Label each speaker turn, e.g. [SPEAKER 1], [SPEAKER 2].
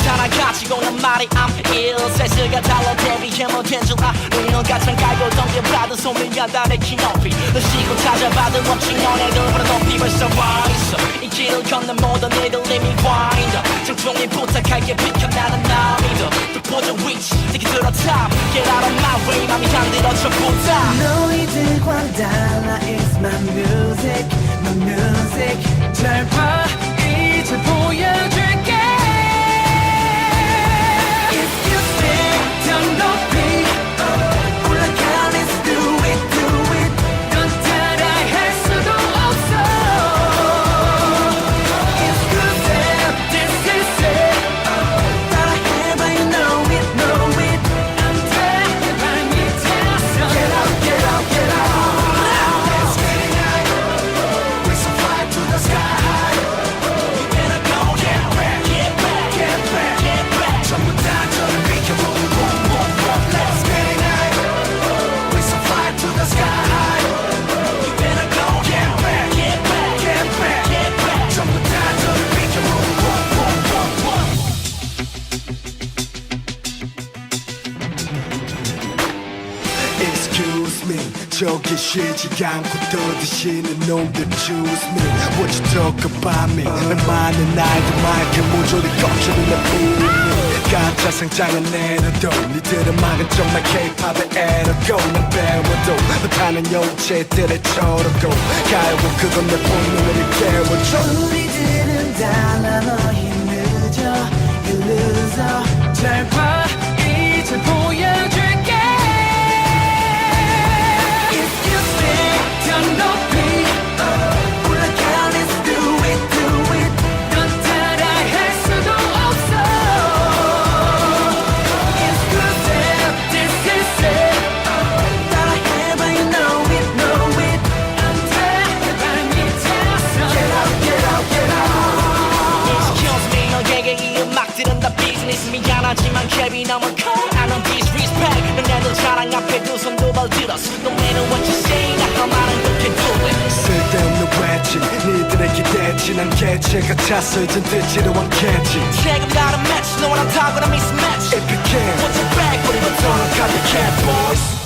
[SPEAKER 1] 하나 가지고 난 말이 I'm ill 세수가 달라 데뷔해 못한 줄 아는 가장 깔고 덤벼봐도 소멸한다 내 키높이 너 쉬고 찾아봐도 멋진 연애들보다 높이 벌써 와 있어 이 길을 걷는 모든 애들 이미 와인더 정중히 부탁할게 비켜나는 나 믿어 또 보정 위치 되게 들어 top Get out of my way 맘이 잠들어 전부다
[SPEAKER 2] 너희들과 달라 It's my music, my music 잘 봐 이제 보여줄게 If you stay down 높이 올라가 Let's do it, do it 넌 따라할 수도 없어 It's good step, this is it 따라해봐 you know it 안 돼, 발 밑에서 Get out, get out, get out Let's get it high Raise some fire to the sky You better go get back, get back, get back, get back 전부 다 저를 비켜보고 boom, boom, boom Let's get it high Raise some fire to the sky You better go get back, get back, get back, get back 전부 다 저를 비켜보고 boom, boom, boom, boom
[SPEAKER 3] Excuse me 저기 쉬지 않고 떠드시는 놈들 Choose me What you talk about me 너만은 알고 말게 모조리 꺾이는 내 뿐이 가짜 상장은 내려도 니들은 막은 정말 K-POP의 애로고 난 배워도 못하는 영체들의 저러고 가요고 그건 내 본능을 깨워줘
[SPEAKER 2] 우리들은 달라 너희 늦어 You loser 잘 봐 이제 보여줄게 If you stay down 높이 올라가 Let's do it, do it 넌 따라할 수도 없어 It's good step, this is it 따라해봐 you know it 안 돼, 발 밑에서 Get out, get out, get out
[SPEAKER 1] Excuse me 너에게 이 음악들은 다 비즈니스 미안하지만 캡이 너무 커 I don't disrespect 넌 애들 자랑 앞에 두 손 두 발 들었어 No matter what you say 나가 말은 그렇게 do it
[SPEAKER 3] 쓸데없는 외침 니들의 기대치 난 개체 같아서 이젠 듣지도 않겠지
[SPEAKER 1] 지금 나는 match 너랑 탁월한 mismatch
[SPEAKER 3] If you can
[SPEAKER 1] What's your back 우리부터는 copycat boys